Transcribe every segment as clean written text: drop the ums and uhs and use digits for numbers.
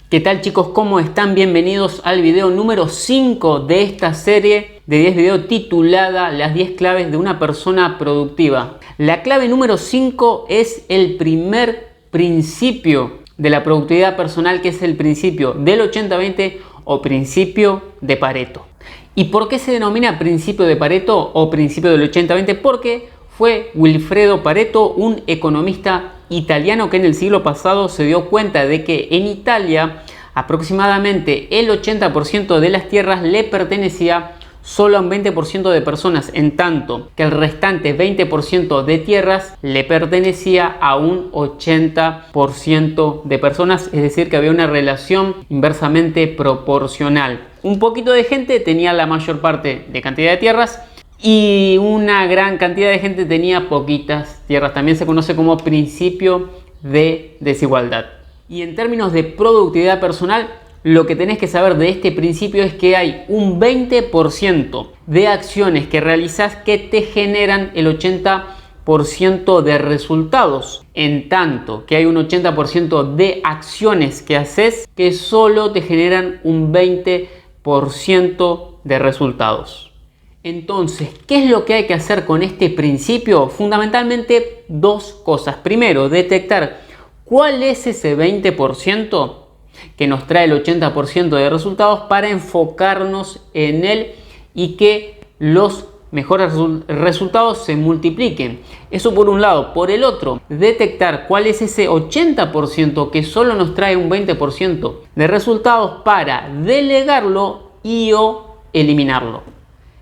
¿Qué tal chicos? ¿Cómo están? Bienvenidos al video número 5 de esta serie de 10 videos titulada Las 10 claves de una persona productiva. La clave número 5 es el primer principio de la productividad personal, que es el principio del 80-20 o principio de Pareto. ¿Y por qué se denomina principio de Pareto o principio del 80-20? Porque fue Wilfredo Pareto, un economista italiano que en el siglo pasado se dio cuenta de que en Italia aproximadamente el 80% de las tierras le pertenecía solo a un 20% de personas, en tanto que el restante 20% de tierras le pertenecía a un 80% de personas, es decir que había una relación inversamente proporcional. Un poquito de gente tenía la mayor parte de cantidad de tierras y una gran cantidad de gente tenía poquitas tierras. También se conoce como principio de desigualdad. Y en términos de productividad personal, lo que tenés que saber de este principio es que hay un 20% de acciones que realizas que te generan el 80% de resultados, en tanto que hay un 80% de acciones que haces que solo te generan un 20% de resultados. Entonces, ¿qué es lo que hay que hacer con este principio? Fundamentalmente dos cosas. Primero, detectar cuál es ese 20% que nos trae el 80% de resultados para enfocarnos en él y que los mejores resultados se multipliquen. Eso por un lado. Por el otro, detectar cuál es ese 80% que solo nos trae un 20% de resultados para delegarlo y o eliminarlo.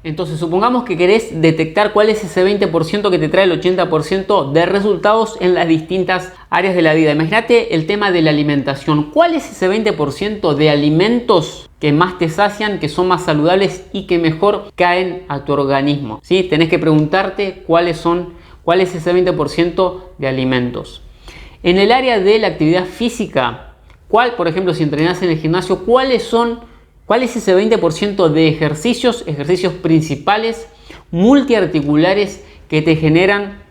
Entonces, supongamos que querés detectar cuál es ese 20% que te trae el 80% de resultados en las distintas áreas de la vida. Imagínate el tema de la alimentación. ¿Cuál es ese 20% de alimentos que más te sacian, que son más saludables y que mejor caen a tu organismo? ¿Sí? Tenés que preguntarte cuál es ese 20% de alimentos. En el área de la actividad física, por ejemplo, si entrenás en el gimnasio, ¿cuál es ese 20% de ejercicios principales multiarticulares que te generan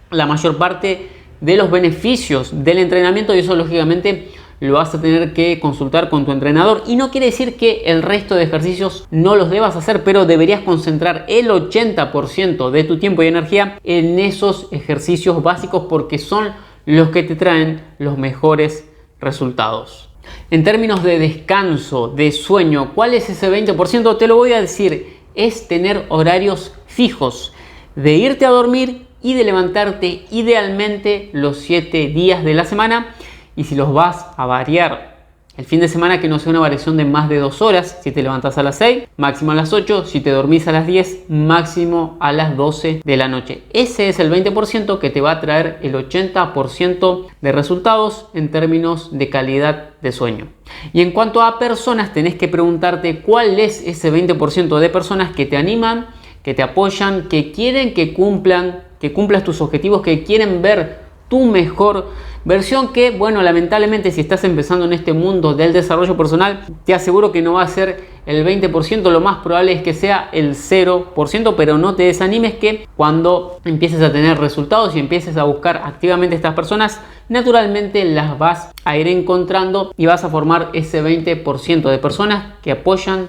la mayor parte de los beneficios del entrenamiento? Y eso lógicamente lo vas a tener que consultar con tu entrenador. Y no quiere decir que el resto de ejercicios no los debas hacer, pero deberías concentrar el 80% de tu tiempo y energía en esos ejercicios básicos porque son los que te traen los mejores resultados. En términos de descanso, de sueño, ¿cuál es ese 20%? Te lo voy a decir, es tener horarios fijos de irte a dormir y de levantarte idealmente los 7 días de la semana. Y si los vas a variar el fin de semana, que no sea una variación de más de 2 horas. Si te levantás a las 6, máximo a las 8. Si te dormís a las 10, máximo a las 12 de la noche. Ese es el 20% que te va a traer el 80% de resultados en términos de calidad de sueño. Y en cuanto a personas, tenés que preguntarte cuál es ese 20% de personas que te animan, que te apoyan, que quieren que cumplas tus objetivos, que quieren ver tu mejor versión. Que bueno, lamentablemente si estás empezando en este mundo del desarrollo personal, te aseguro que no va a ser el 20%, lo más probable es que sea el 0%, pero no te desanimes, que cuando empieces a tener resultados y empieces a buscar activamente estas personas, naturalmente las vas a ir encontrando y vas a formar ese 20% de personas que apoyan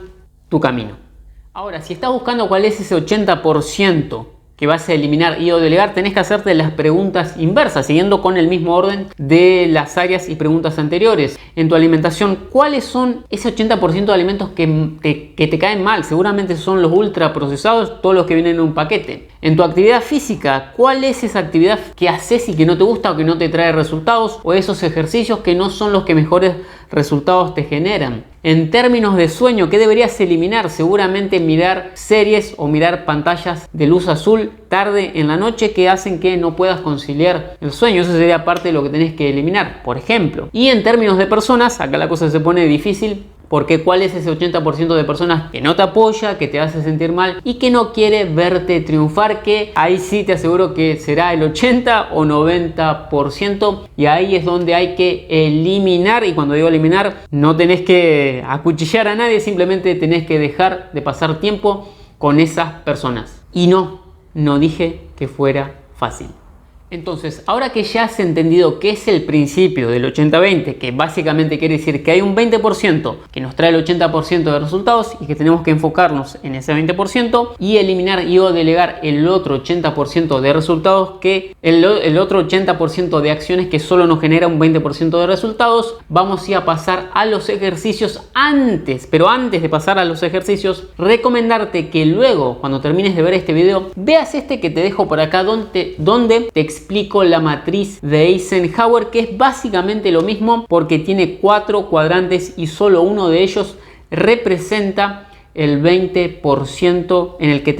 tu camino. Ahora, si estás buscando cuál es ese 80% que vas a eliminar y o delegar, tenés que hacerte las preguntas inversas, siguiendo con el mismo orden de las áreas y preguntas anteriores. En tu alimentación, ¿cuáles son ese 80% de alimentos que te caen mal? Seguramente son los ultraprocesados, todos los que vienen en un paquete. En tu actividad física, ¿cuál es esa actividad que haces y que no te gusta o que no te trae resultados? O esos ejercicios que no son los que mejores resultados te generan. En términos de sueño, ¿qué deberías eliminar? Seguramente mirar series o mirar pantallas de luz azul tarde en la noche que hacen que no puedas conciliar el sueño. Eso sería parte de lo que tenés que eliminar, por ejemplo. Y en términos de personas, acá la cosa se pone difícil, porque ¿cuál es ese 80% de personas que no te apoya, que te hace sentir mal y que no quiere verte triunfar? Que ahí sí te aseguro que será el 80 o 90%, y ahí es donde hay que eliminar. Y cuando digo eliminar, no tenés que acuchillar a nadie, simplemente tenés que dejar de pasar tiempo con esas personas. Y no dije que fuera fácil. Entonces, ahora que ya has entendido qué es el principio del 80-20, que básicamente quiere decir que hay un 20% que nos trae el 80% de resultados y que tenemos que enfocarnos en ese 20% y eliminar y o delegar el otro 80% de resultados, que el otro 80% de acciones que solo nos genera un 20% de resultados, vamos a pasar a los ejercicios pero antes de pasar a los ejercicios, recomendarte que luego, cuando termines de ver este video, veas este que te dejo por acá donde te explico la matriz de Eisenhower, que es básicamente lo mismo porque tiene 4 cuadrantes y solo uno de ellos representa el 20% en el que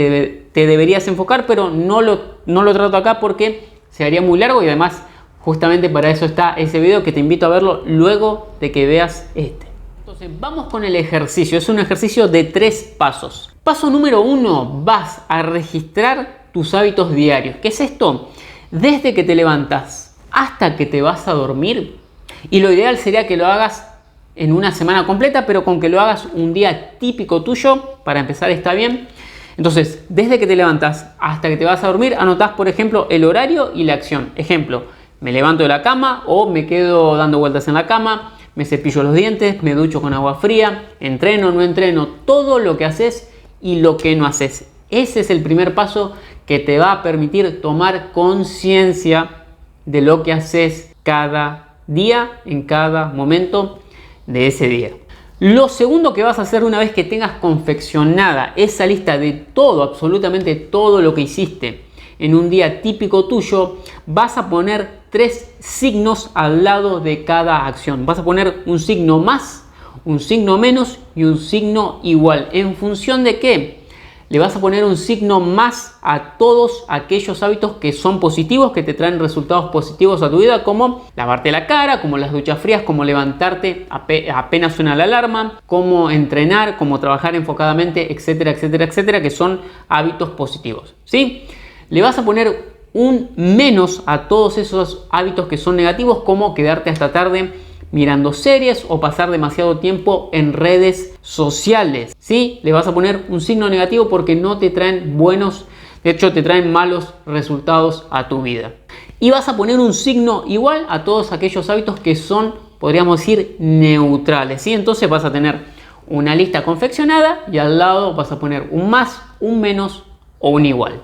te deberías enfocar, pero no lo trato acá porque se haría muy largo y además justamente para eso está ese video, que te invito a verlo luego de que veas este. Entonces vamos con el ejercicio. Es un ejercicio de 3 pasos. Paso número 1, vas a registrar tus hábitos diarios. ¿Qué es esto? Desde que te levantas hasta que te vas a dormir, y lo ideal sería que lo hagas en una semana completa, pero con que lo hagas un día típico tuyo, para empezar está bien. Entonces, desde que te levantas hasta que te vas a dormir, anotás, por ejemplo, el horario y la acción. Ejemplo, me levanto de la cama o me quedo dando vueltas en la cama, me cepillo los dientes, me ducho con agua fría, entreno, no entreno, todo lo que haces y lo que no haces. Ese es el primer paso que te va a permitir tomar conciencia de lo que haces cada día, en cada momento de ese día. Lo segundo que vas a hacer una vez que tengas confeccionada esa lista de todo, absolutamente todo lo que hiciste en un día típico tuyo, vas a poner 3 signos al lado de cada acción. Vas a poner un signo más, un signo menos y un signo igual. ¿En función de qué? Le vas a poner un signo más a todos aquellos hábitos que son positivos, que te traen resultados positivos a tu vida, como lavarte la cara, como las duchas frías, como levantarte apenas suena la alarma, como entrenar, como trabajar enfocadamente, etcétera, etcétera, etcétera, que son hábitos positivos, ¿sí? Le vas a poner un menos a todos esos hábitos que son negativos, como quedarte hasta tarde mirando series o pasar demasiado tiempo en redes sociales, ¿sí? Le vas a poner un signo negativo porque no te traen buenos, de hecho te traen malos resultados a tu vida. Y vas a poner un signo igual a todos aquellos hábitos que son, podríamos decir, neutrales, ¿sí? Entonces vas a tener una lista confeccionada y al lado vas a poner un más, un menos o un igual.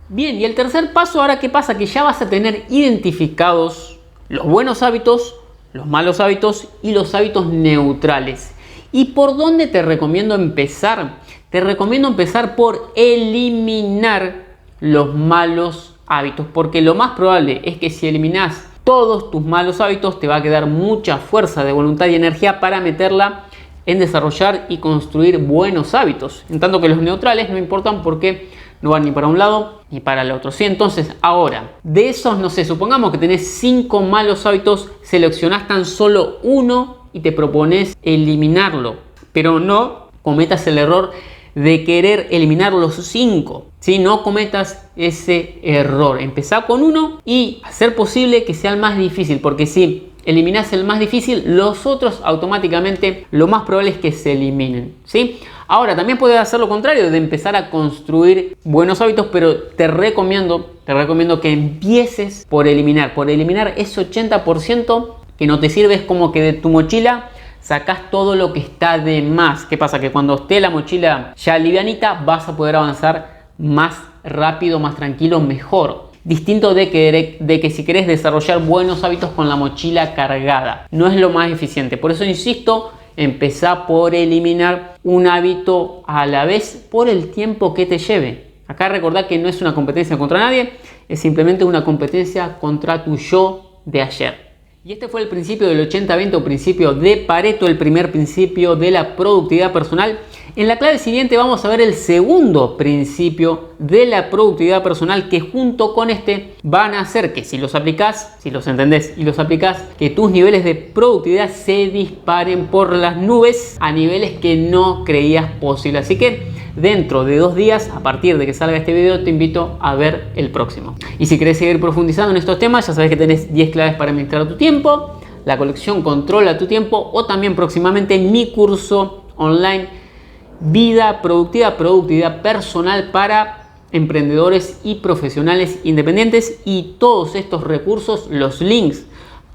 Bien, y el tercer paso, ahora qué pasa, que ya vas a tener identificados los buenos hábitos, los malos hábitos y los hábitos neutrales. ¿Y por dónde te recomiendo empezar? Te recomiendo empezar por eliminar los malos hábitos, porque lo más probable es que si eliminas todos tus malos hábitos te va a quedar mucha fuerza de voluntad y energía para meterla en desarrollar y construir buenos hábitos, en tanto que los neutrales no importan porque no van ni para un lado ni para el otro, ¿sí? Entonces, ahora, de esos, no sé, supongamos que tenés 5 malos hábitos, seleccionás tan solo uno y te propones eliminarlo, pero no cometas el error de querer eliminar los 5, ¿sí? No cometas ese error. Empezá con uno y hacer posible que sea el más difícil, porque si eliminás el más difícil, los otros automáticamente lo más probable es que se eliminen, ¿sí? Ahora, también puedes hacer lo contrario, de empezar a construir buenos hábitos, pero te recomiendo que empieces por eliminar ese 80% que no te sirve. Es como que de tu mochila sacás todo lo que está de más. ¿Qué pasa? Que cuando esté la mochila ya livianita, vas a poder avanzar más rápido, más tranquilo, mejor. Distinto de que si querés desarrollar buenos hábitos con la mochila cargada. No es lo más eficiente. Por eso insisto, empezá por eliminar un hábito a la vez por el tiempo que te lleve. Acá recordá que no es una competencia contra nadie, es simplemente una competencia contra tu yo de ayer. Y este fue el principio del 80-20 o principio de Pareto, el primer principio de la productividad personal. En la clave siguiente vamos a ver el segundo principio de la productividad personal, que junto con este van a hacer que si los aplicás, si los entendés y los aplicás, que tus niveles de productividad se disparen por las nubes a niveles que no creías posible. Así que dentro de 2 días, a partir de que salga este video, te invito a ver el próximo. Y si querés seguir profundizando en estos temas, ya sabes que tenés 10 claves para administrar tu tiempo, la colección Controla tu tiempo, o también próximamente mi curso online Vida Productiva, Productividad Personal para emprendedores y profesionales independientes, y todos estos recursos, los links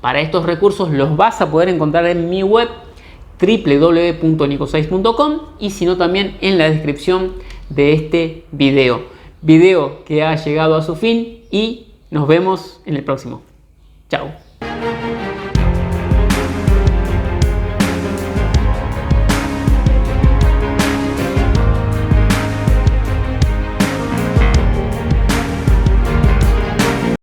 para estos recursos los vas a poder encontrar en mi web www.nico6.com, y si no también en la descripción de este video que ha llegado a su fin, y nos vemos en el próximo. Chao.